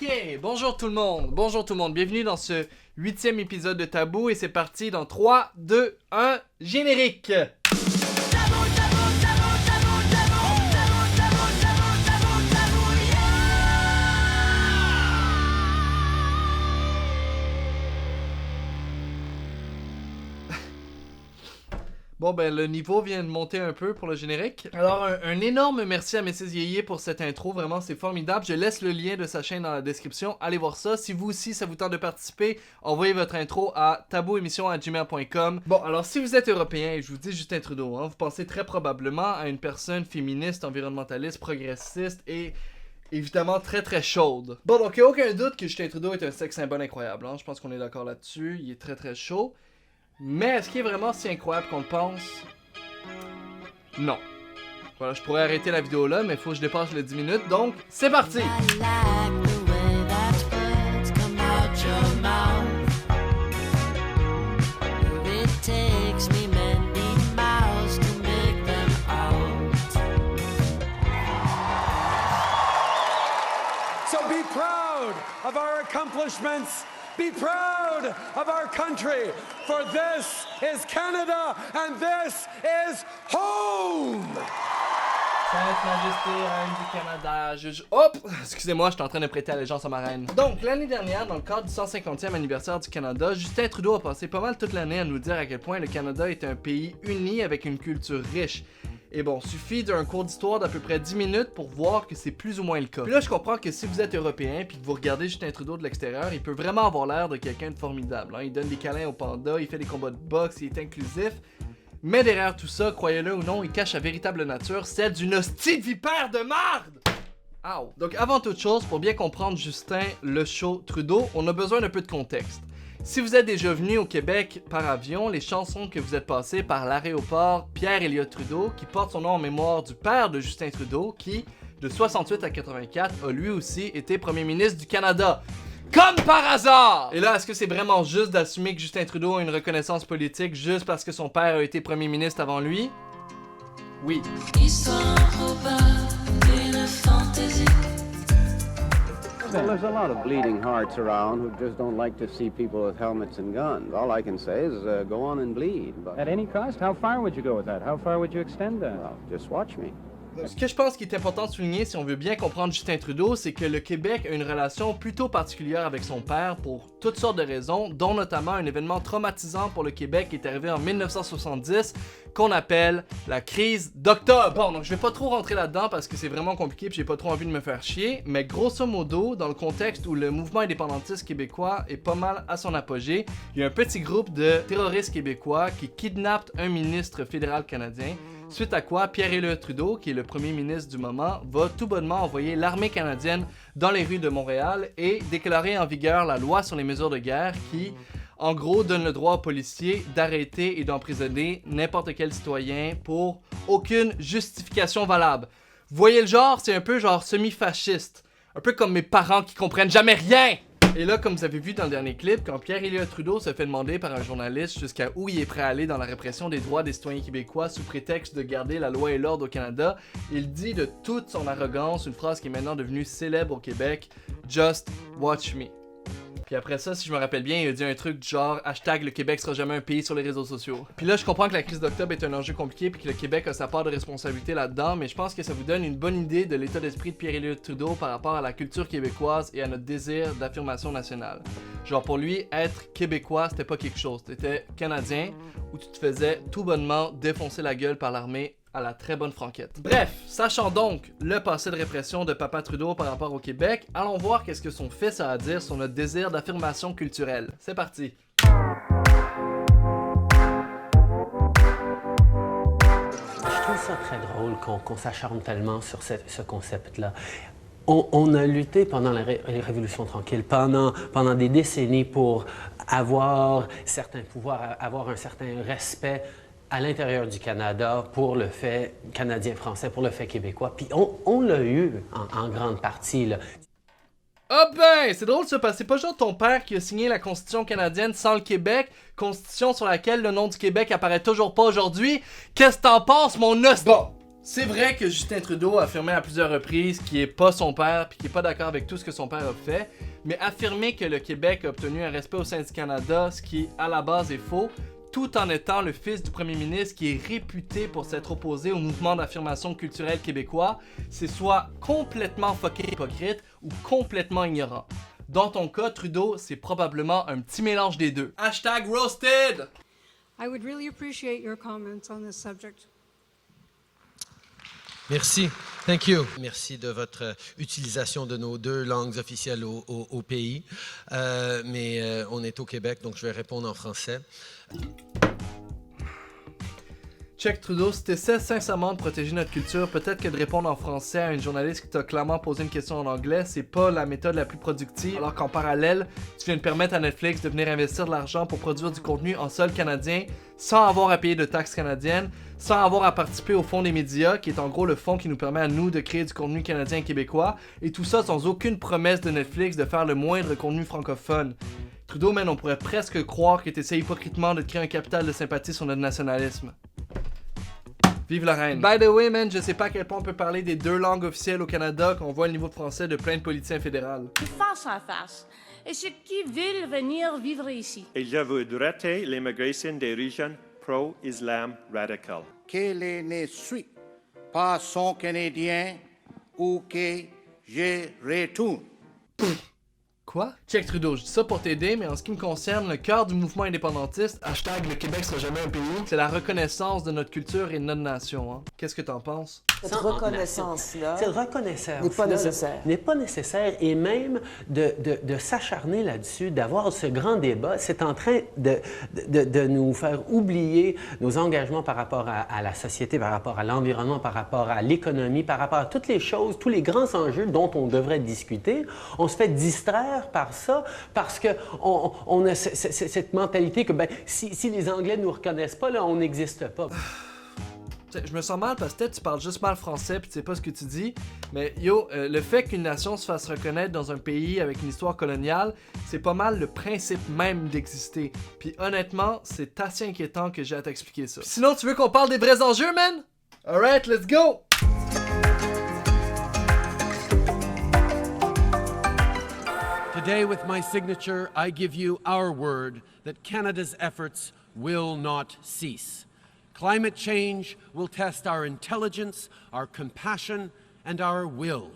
Ok, bonjour tout le monde, bienvenue dans ce 8e épisode de Tabou et c'est parti dans 3, 2, 1, générique. Bon ben le niveau vient de monter un peu pour le générique. Alors un énorme merci à Mrs Yeye pour cette intro, vraiment c'est formidable. Je laisse le lien de sa chaîne dans la description, allez voir ça. Si vous aussi ça vous tente de participer, envoyez votre intro à tabouémission@gmail.com. Bon alors si vous êtes européen, et je vous dis Justin Trudeau, vous pensez très probablement à une personne féministe, environnementaliste, progressiste et évidemment très très chaude. Bon donc il n'y a aucun doute que Justin Trudeau est un sex symbole incroyable, je pense qu'on est d'accord là-dessus, il est très très chaud. Mais est-ce qu'il est vraiment si incroyable qu'on le pense? Non. Voilà, je pourrais arrêter la vidéo là, mais il faut que je dépasse les 10 minutes, donc c'est parti! So be proud of our accomplishments. Be proud of our country, for this is Canada and this is home! Sainte Majesté, Reine du Canada, juge... Hop! Excusez-moi, je suis en train de prêter allégeance à ma reine. Donc, l'année dernière, dans le cadre du 150e anniversaire du Canada, Justin Trudeau a passé pas mal toute l'année à nous dire à quel point le Canada est un pays uni avec une culture riche. Et bon, suffit d'un cours d'histoire d'à peu près 10 minutes pour voir que c'est plus ou moins le cas. Puis là, je comprends que si vous êtes européen puis que vous regardez Justin Trudeau de l'extérieur, il peut vraiment avoir l'air de quelqu'un de formidable. Il donne des câlins aux pandas, il fait des combats de boxe, il est inclusif. Mais derrière tout ça, croyez-le ou non, il cache sa véritable nature, celle d'une hostie de vipère de marde! Ow. Donc avant toute chose, pour bien comprendre Justin le show Trudeau, on a besoin d'un peu de contexte. Si vous êtes déjà venu au Québec par avion, les chansons que vous êtes passés par l'aéroport Pierre-Éliott Trudeau, qui porte son nom en mémoire du père de Justin Trudeau, qui, de 68 à 84, a lui aussi été premier ministre du Canada. Comme par hasard! Et là, est-ce que c'est vraiment juste d'assumer que Justin Trudeau a une reconnaissance politique juste parce que son père a été premier ministre avant lui? Oui. Well, there's a lot of bleeding hearts around who just don't like to see people with helmets and guns. All I can say is go on and bleed. But... At any cost? How far would you go with that? How far would you extend that? Well, just watch me. Ce que je pense qu'il est important de souligner si on veut bien comprendre Justin Trudeau, c'est que le Québec a une relation plutôt particulière avec son père pour toutes sortes de raisons, dont notamment un événement traumatisant pour le Québec qui est arrivé en 1970, qu'on appelle la crise d'octobre. Bon, donc je vais pas trop rentrer là-dedans parce que c'est vraiment compliqué et j'ai pas trop envie de me faire chier, mais grosso modo, dans le contexte où le mouvement indépendantiste québécois est pas mal à son apogée, il y a un petit groupe de terroristes québécois qui kidnappent un ministre fédéral canadien. Suite à quoi, Pierre-Éliott Trudeau, qui est le premier ministre du moment, va tout bonnement envoyer l'armée canadienne dans les rues de Montréal et déclarer en vigueur la loi sur les mesures de guerre qui, en gros, donne le droit aux policiers d'arrêter et d'emprisonner n'importe quel citoyen pour aucune justification valable. Vous voyez le genre? C'est un peu genre semi-fasciste. Un peu comme mes parents qui comprennent jamais rien! Et là, comme vous avez vu dans le dernier clip, quand Pierre-Éliott Trudeau se fait demander par un journaliste jusqu'à où il est prêt à aller dans la répression des droits des citoyens québécois sous prétexte de garder la loi et l'ordre au Canada, il dit de toute son arrogance une phrase qui est maintenant devenue célèbre au Québec, « Just watch me ». Puis après ça, si je me rappelle bien, il a dit un truc du genre « Hashtag le Québec sera jamais un pays sur les réseaux sociaux ». Puis là, je comprends que la crise d'octobre est un enjeu compliqué puis que le Québec a sa part de responsabilité là-dedans, mais je pense que ça vous donne une bonne idée de l'état d'esprit de Pierre-Éliott Trudeau par rapport à la culture québécoise et à notre désir d'affirmation nationale. Genre pour lui, être québécois, c'était pas quelque chose. T'étais canadien ou tu te faisais tout bonnement défoncer la gueule par l'armée à la très bonne franquette. Bref, sachant donc le passé de répression de Papa Trudeau par rapport au Québec, allons voir qu'est-ce que son fils a à dire sur notre désir d'affirmation culturelle. C'est parti! Je trouve ça très drôle qu'on s'acharne tellement sur ce concept-là. On a lutté pendant les révolutions tranquilles, pendant des décennies pour avoir certains pouvoirs, avoir un certain respect à l'intérieur du Canada pour le fait canadien-français, pour le fait québécois. Puis on l'a eu en grande partie, là. Ah ben, c'est drôle ça, parce que c'est pas genre ton père qui a signé la Constitution canadienne sans le Québec, Constitution sur laquelle le nom du Québec apparaît toujours pas aujourd'hui. Qu'est-ce que t'en penses, mon os? Bon, C'est vrai que Justin Trudeau a affirmé à plusieurs reprises qu'il est pas son père puis qu'il est pas d'accord avec tout ce que son père a fait, mais affirmer que le Québec a obtenu un respect au sein du Canada, ce qui à la base est faux, tout en étant le fils du premier ministre qui est réputé pour s'être opposé au mouvement d'affirmation culturelle québécois, c'est soit complètement fucking hypocrite ou complètement ignorant. Dans ton cas, Trudeau, c'est probablement un petit mélange des deux. Hashtag roasted! I would really appreciate your comments on this subject. Merci. Thank you. Merci de votre utilisation de nos deux langues officielles au pays. Mais on est au Québec, donc je vais répondre en français. Check Trudeau, si t'essaies sincèrement de protéger notre culture, peut-être que de répondre en français à une journaliste qui t'a clairement posé une question en anglais, c'est pas la méthode la plus productive, alors qu'en parallèle, tu viens de permettre à Netflix de venir investir de l'argent pour produire du contenu en sol canadien, sans avoir à payer de taxes canadiennes, sans avoir à participer au fonds des médias, qui est en gros le fonds qui nous permet à nous de créer du contenu canadien et québécois, et tout ça sans aucune promesse de Netflix de faire le moindre contenu francophone. Trudeau, man, on pourrait presque croire que t'essaies hypocritement de te créer un capital de sympathie sur notre nationalisme. Vive la reine. By the way, man, je sais pas à quel point on peut parler des deux langues officielles au Canada quand on voit le niveau de français de plein de politiciens fédéraux. Face à face. Et ceux qui veulent venir vivre ici. Et je voudrais l'immigration des régions pro-islam radical. Que les suis pas sont canadiens ou que je retourne. Quoi? Check Trudeau, je dis ça pour t'aider, mais en ce qui me concerne, le cœur du mouvement indépendantiste, hashtag le Québec sera jamais un pays, c'est la reconnaissance de notre culture et de notre nation. Hein. Qu'est-ce que t'en penses? Cette reconnaissance-là n'est pas nécessaire et même de s'acharner là-dessus, d'avoir ce grand débat, c'est en train de nous faire oublier nos engagements par rapport à la société, par rapport à l'environnement, par rapport à l'économie, par rapport à toutes les choses, tous les grands enjeux dont on devrait discuter. On se fait distraire par ça parce qu'on a cette mentalité que ben, si les Anglais ne nous reconnaissent pas, là, on n'existe pas. Je me sens mal parce que peut-être tu parles juste mal français puis tu sais pas ce que tu dis, mais yo, le fait qu'une nation se fasse reconnaître dans un pays avec une histoire coloniale, c'est pas mal le principe même d'exister. Puis honnêtement, c'est assez inquiétant que j'ai à t'expliquer ça. Sinon, tu veux qu'on parle des vrais enjeux, man? Alright, let's go! Today, with my signature, I give you our word that Canada's efforts will not cease. Climate change will test our intelligence, our compassion, and our will.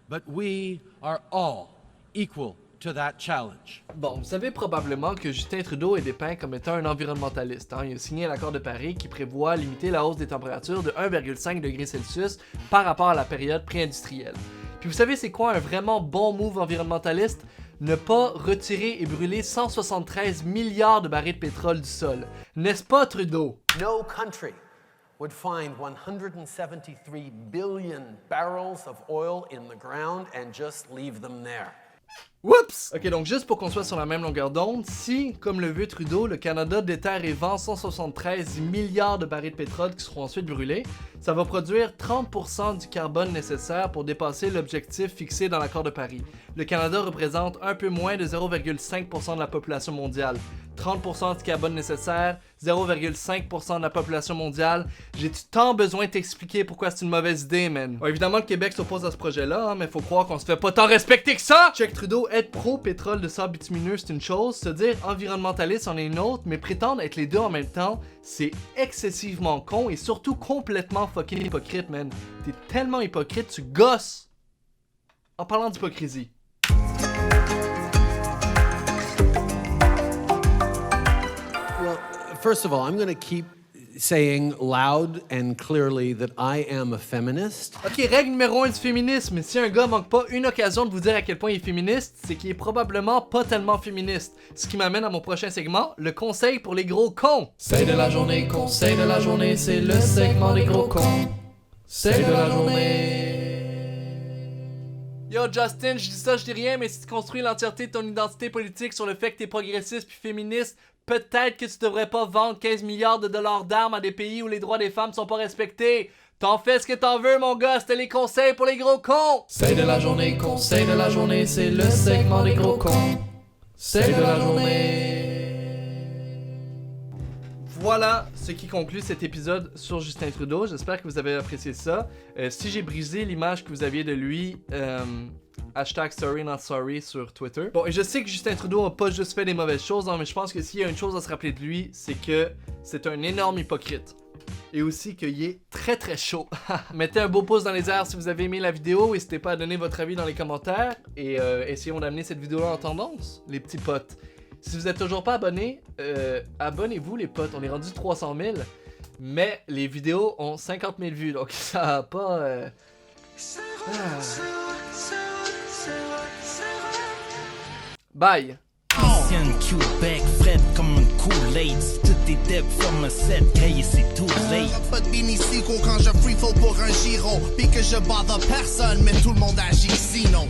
But we are all equal to that challenge. Bon, vous savez probablement que Justin Trudeau est dépeint comme étant un environnementaliste. Hein? Il a signé l'accord de Paris qui prévoit limiter la hausse des températures de 1,5 degrés Celsius par rapport à la période pré-industrielle. Puis vous savez c'est quoi un vraiment bon move environnementaliste? Ne pas retirer et brûler 173 milliards de barils de pétrole du sol. N'est-ce pas, Trudeau? No country would find 173 billion barrels of oil in the ground and just leave them there. Oups! Ok, donc juste pour qu'on soit sur la même longueur d'onde, si, comme le veut Trudeau, le Canada déterre et vend 173 milliards de barils de pétrole qui seront ensuite brûlés, ça va produire 30% du carbone nécessaire pour dépasser l'objectif fixé dans l'accord de Paris. Le Canada représente un peu moins de 0,5% de la population mondiale. 30% du carbone nécessaire, 0,5% de la population mondiale. J'ai-tu tant besoin de t'expliquer pourquoi c'est une mauvaise idée, man? Bon, évidemment, le Québec s'oppose à ce projet-là, hein, mais faut croire qu'on se fait pas tant respecter que ça! Check Trudeau, être pro-pétrole de sable bitumineux, c'est une chose, se dire environnementaliste en est une autre, mais prétendre être les deux en même temps, c'est excessivement con et surtout complètement fucking hypocrite, man. T'es tellement hypocrite, tu gosses! En parlant d'hypocrisie. First of all, I'm going to keep saying loud and clearly that I am a feminist. Ok, règle numéro 1 du féminisme. Si un gars manque pas une occasion de vous dire à quel point il est féministe, c'est qu'il est probablement pas tellement féministe. Ce qui m'amène à mon prochain segment, le conseil pour les gros cons. Conseil de la journée, c'est le segment des gros cons. Conseil de la journée. Yo Justin, je dis ça, je dis rien, mais si tu construis l'entièreté de ton identité politique sur le fait que t'es progressiste puis féministe, peut-être que tu devrais pas vendre 15 milliards de dollars d'armes à des pays où les droits des femmes sont pas respectés. T'en fais ce que t'en veux, mon gars, c'était les conseils pour les gros cons! Conseil de la journée, c'est le segment des gros cons. Conseil de la journée. Voilà ce qui conclut cet épisode sur Justin Trudeau. J'espère que vous avez apprécié ça. Si j'ai brisé l'image que vous aviez de lui, hashtag sorry not sorry sur Twitter. Bon, et je sais que Justin Trudeau a pas juste fait des mauvaises choses, hein, mais je pense que s'il y a une chose à se rappeler de lui, c'est que c'est un énorme hypocrite. Et aussi qu'il est très très chaud. Mettez un beau pouce dans les airs si vous avez aimé la vidéo. N'hésitez pas à donner votre avis dans les commentaires. Et essayons d'amener cette vidéo-là en tendance, les petits potes. Si vous êtes toujours pas abonnés, abonnez-vous les potes. On est rendu 300 000. Mais les vidéos ont 50 000 vues. Donc ça a pas... Bye! Ancienne Québec, Fred comme un Kool-Aid. Tout était ferme 7, hey, c'est tout late. Pas de ici quand je free fall pour un giro. Puis que je bother personne, mais tout le monde agit sinon.